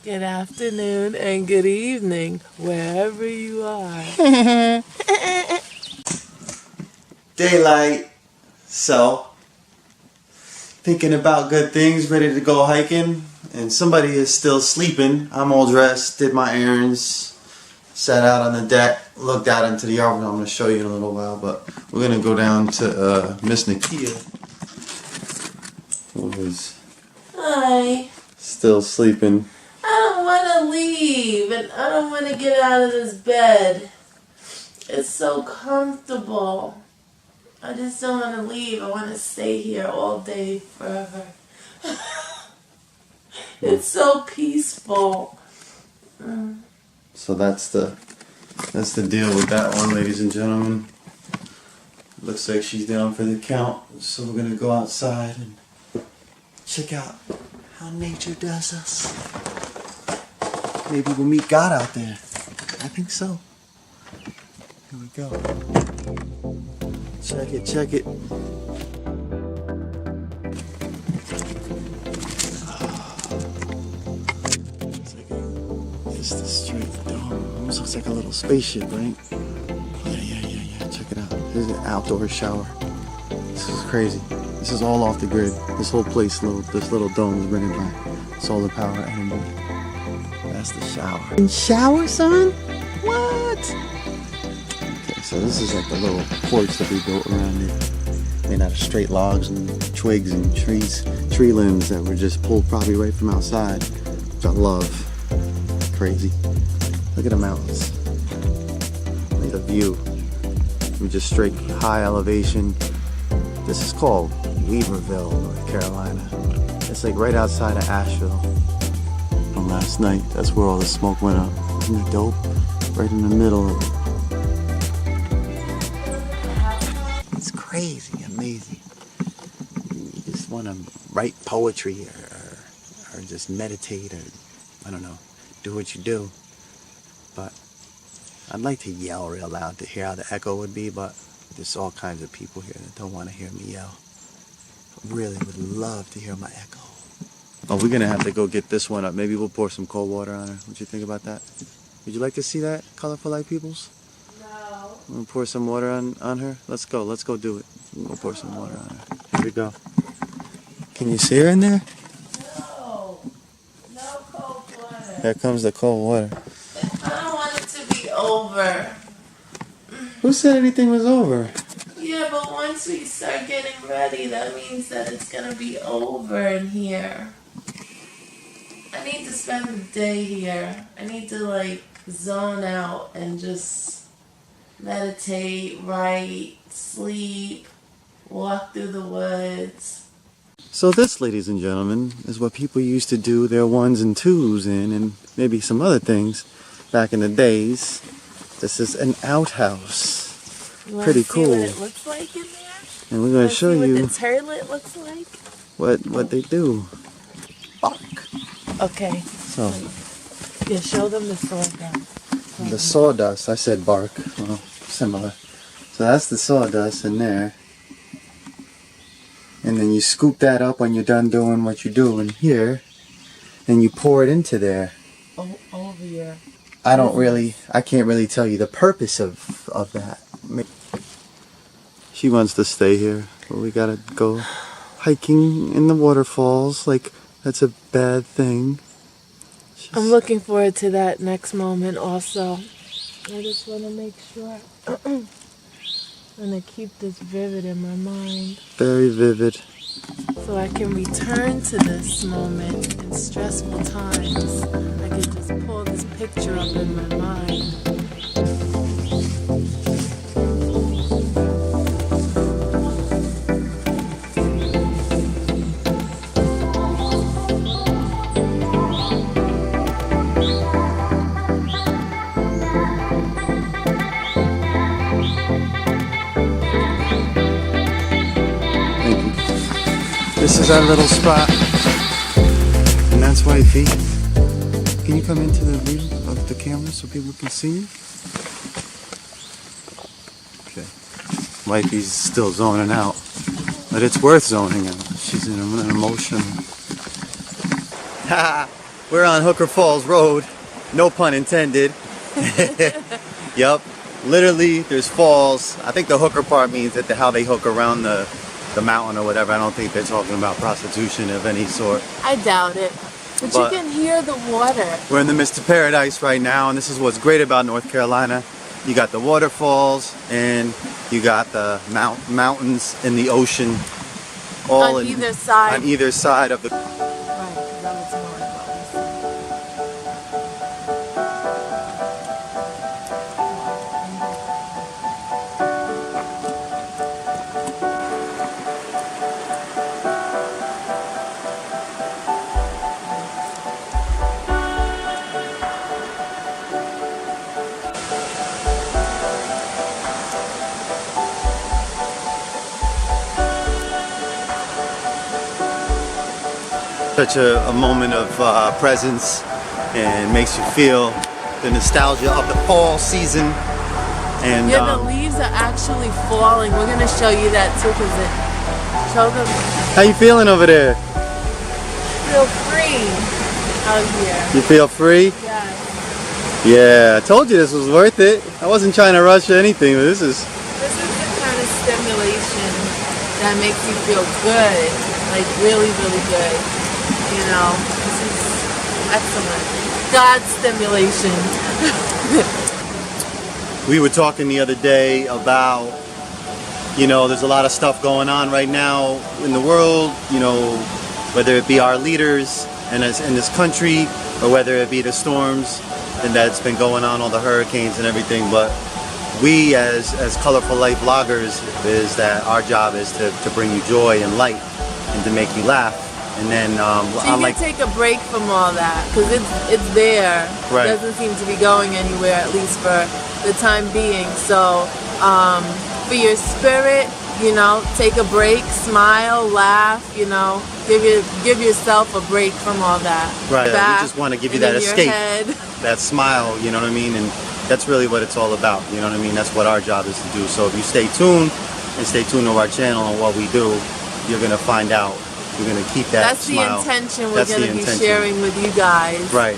Good afternoon and good evening, wherever you are. Daylight. So, thinking about good things, ready to go hiking, and somebody is still sleeping. I'm all dressed, did my errands, sat out on the deck, looked out into the yard. I'm going to show you in a little while, but we're going to go down to Miss Nakia, who is Hi. still sleeping. I don't want to leave and I don't want to get out of this bed. It's so comfortable. I just don't want to leave. I want to stay here all day, forever. It's so peaceful. So that's the deal with that one, ladies and gentlemen. Looks like she's down for the count, so we're gonna go outside and check out how nature does us. Maybe we'll meet God out there. I think so. Here we go. Check it, check it. It's like just a straight dome. Almost looks like a little spaceship, right? Yeah. Check it out. There's an outdoor shower. This is crazy. This is all off the grid. This whole place, this little dome is bringing back solar power energy. That's the shower. In shower, son? What? Okay, so this is like the little porch that we built around it. Made out of straight logs and twigs and tree limbs that were just pulled probably right from outside, which I love. Crazy. Look at the mountains. Look at the view. We're just straight high elevation. This is called Weaverville, North Carolina. It's like right outside of Asheville. From last night, that's where all the smoke went up. Isn't it dope? Right in the middle of it. It's crazy, amazing. You just want to write poetry or just meditate or, I don't know, do what you do. But I'd like to yell real loud to hear how the echo would be, but there's all kinds of people here that don't want to hear me yell. I really would love to hear my echo. Oh, we're going to have to go get this one up. Maybe we'll pour some cold water on her. What you think about that? Would you like to see that, Colorful Light Peoples? No. We'll pour some water on her? Let's go do it. We'll pour some water on her. Here we go. Can you see her in there? No. No cold water. Here comes the cold water. I don't want it to be over. Who said anything was over? Yeah, but once we start getting ready, that means that it's going to be over in here. I need to spend the day here. I need to like zone out and just meditate, write, sleep, walk through the woods. So this, ladies and gentlemen, is what people used to do their ones and twos in, and maybe some other things back in the days. This is an outhouse. Pretty cool. What it looks like in there? And we're going to show you what the toilet looks like. What they do. Bark. Okay. So yeah, show them the sawdust. the sawdust. I said bark. Well, similar. So that's the sawdust in there. And then you scoop that up when you're done doing what you do in here, and you pour it into there. Over here. I can't really tell you the purpose of that. She wants to stay here, but we gotta go hiking in the waterfalls. Like, that's a bad thing. I'm looking forward to that next moment also. I just want to make sure I'm going to keep this vivid in my mind. Very vivid. So I can return to this moment in stressful times. I can just pull this picture up in my mind. This is our little spot, and that's wifey. Can you come into the view of the camera so people can see you? Okay. Wifey's still zoning out, but it's worth zoning out. She's in an emotion. We're on Hooker Falls Road. No pun intended. Yup. Literally, there's falls. I think the hooker part means that how they hook around the mountain or whatever. I don't think they're talking about prostitution of any sort. I doubt it. But you can hear the water. We're in the midst of paradise right now, and this is what's great about North Carolina. You got the waterfalls, and you got the mountains and the ocean. All on either side. On either side of the... Right, that was more about such a moment of presence, and makes you feel the nostalgia of the fall season. And yeah, the leaves are actually falling. We're gonna show you that too, cause show them. How you feeling over there? Feel free out here. You feel free? Yes. Yeah, I told you this was worth it. I wasn't trying to rush or anything, but this is the kind of stimulation that makes you feel good, like really, really good. You know, this is excellent. God stimulation. We were talking the other day about, you know, there's a lot of stuff going on right now in the world, you know, whether it be our leaders in this country, or whether it be the storms and that's been going on, all the hurricanes and everything. But we as Colorful Life vloggers, is that our job is to bring you joy and light and to make you laugh. And then so you can take a break from all that, because it's there. Right. It doesn't seem to be going anywhere, at least for the time being. So for your spirit, you know, take a break, smile, laugh, you know, give yourself a break from all that. Right. Back, we just want to give you that escape, that smile, you know what I mean? And that's really what it's all about, you know what I mean? That's what our job is to do. So if you stay tuned to our channel and what we do, you're going to find out. We're going to keep that That's smile. the intention we're going to be sharing with you guys. Right.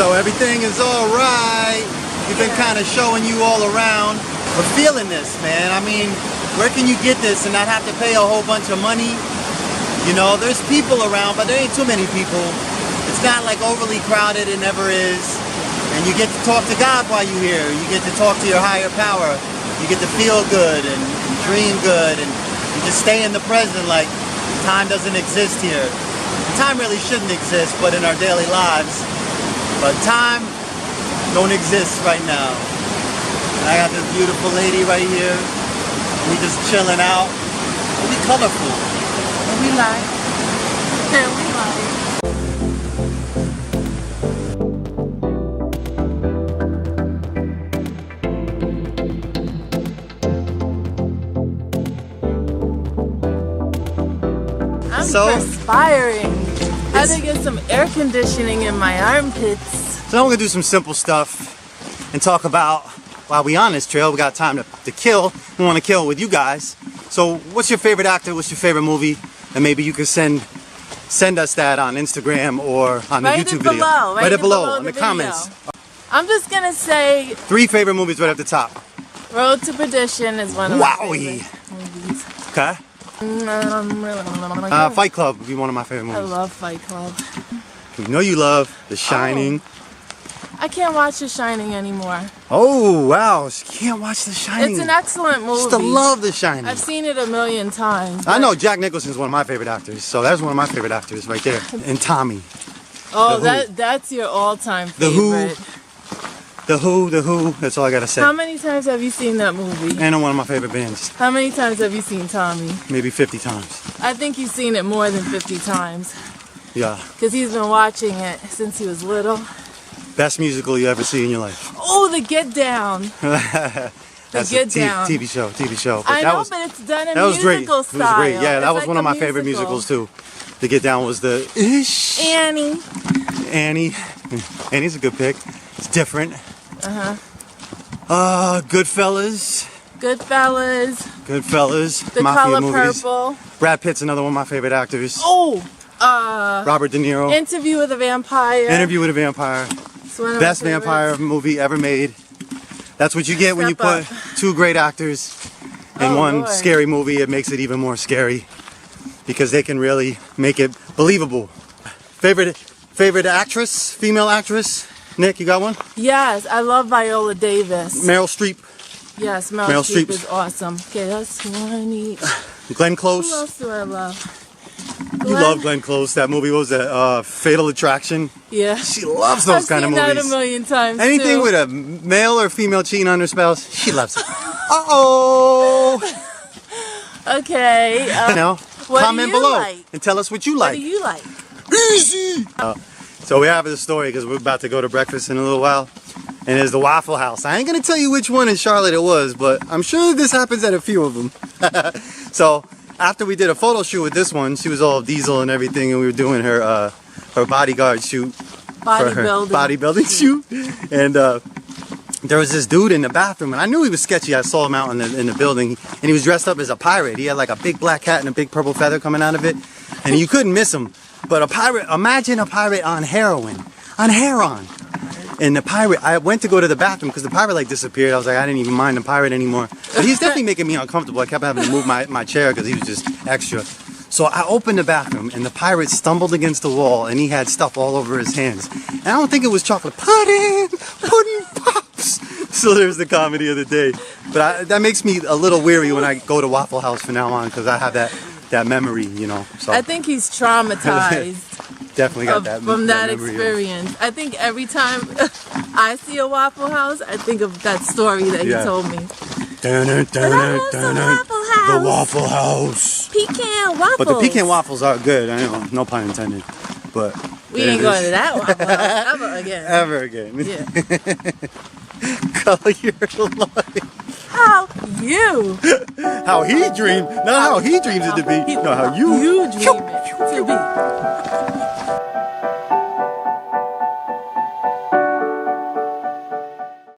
So everything is all right. We've been kind of showing you all around. We're feeling this, man. I mean, where can you get this and not have to pay a whole bunch of money? You know, there's people around, but there ain't too many people. It's not like overly crowded, it never is. And you get to talk to God while you're here. You get to talk to your higher power. You get to feel good and dream good, and you just stay in the present like time doesn't exist here. Time really shouldn't exist, but in our daily lives. But time don't exist right now. And I got this beautiful lady right here. We just chilling out. We colorful. And we like. And we like. I'm perspiring. I had to get some air conditioning in my armpits. So now we're gonna do some simple stuff and talk about, while we on this trail, we got time to kill. We want to kill with you guys. So what's your favorite actor? What's your favorite movie? And maybe you could send us that on Instagram or on the YouTube video. Right below in the comments. I'm just gonna say 3 favorite movies right at the top. Road to Perdition is one of my favorite movies. Okay. Fight Club would be one of my favorite movies. I love Fight Club. We know you love The Shining. I can't watch The Shining anymore. Oh, wow. She can't watch The Shining. It's an excellent movie. She used to love The Shining. I've seen it a million times. I know Jack Nicholson's one of my favorite actors, so that's one of my favorite actors right there. And Tommy. Oh, that's your all-time favorite. The Who, that's all I gotta say. How many times have you seen that movie? And one of my favorite bands. How many times have you seen Tommy? Maybe 50 times. I think you've seen it more than 50 times. Yeah. Because he's been watching it since he was little. Best musical you ever see in your life. Oh, The Get Down. That's Get a Down. TV show. But I know, but it's done in musical great. style. It was great. Yeah, that was like one of my musical. favorite musicals too. The Get Down was the Annie. Annie's a good pick. It's different. Goodfellas. The Mafia Color movies. Purple. Brad Pitt's another one of my favorite actors. Oh, Robert De Niro. Interview with a Vampire. Interview with a Vampire. It's one of my Best favorites. vampire movie ever made. That's what you get when you Step put two great actors in one Lord. scary movie. It makes it even more scary because they can really make it believable. Favorite actress, female actress? Nick, you got one? Yes, I love Viola Davis. Meryl Streep. Yes, Meryl Meryl Streep Streep's- is awesome. Okay, that's one each. Glenn Who Close. else do I love? You love Glenn Close. That movie was a Fatal Attraction. Yeah. She loves those I've kind of seen that movies. a million times Anything too. with a male or female cheating on their spouse, she loves it. Uh-oh. Okay. Now, What do comment you below like? and tell us what you What like. do you like? Easy. So we have this story because we're about to go to breakfast in a little while, and it's the Waffle House. I ain't gonna tell you which one in Charlotte it was, but I'm sure this happens at a few of them. So after we did a photo shoot with this one, she was all diesel and everything, and we were doing her bodyguard shoot for her bodybuilding shoot, and there was this dude in the bathroom, and I knew he was sketchy. I saw him out in the building, and he was dressed up as a pirate. He had like a big black hat and a big purple feather coming out of it, and you couldn't miss him. But a pirate, imagine a pirate on heroin, on heroin. And the pirate, I went to go to the bathroom because the pirate like disappeared. I was like, I didn't even mind the pirate anymore. But he's definitely making me uncomfortable. I kept having to move my chair because he was just extra. So I opened the bathroom and the pirate stumbled against the wall and he had stuff all over his hands. And I don't think it was chocolate. Pudding pops. So there's the comedy of the day. But that makes me a little weary when I go to Waffle House from now on because I have that memory, you know. So I think he's traumatized. Definitely got from that memory experience. I think every time I see a Waffle House, I think of that story that he told me. The Waffle House. Pecan waffles. But the pecan waffles are good. I know, no pun intended. But we ain't going to that Waffle House ever again. Ever again. Yeah. Color your life. How you? How he dreamed, not how he dreams it to be. No, how you dream it to be.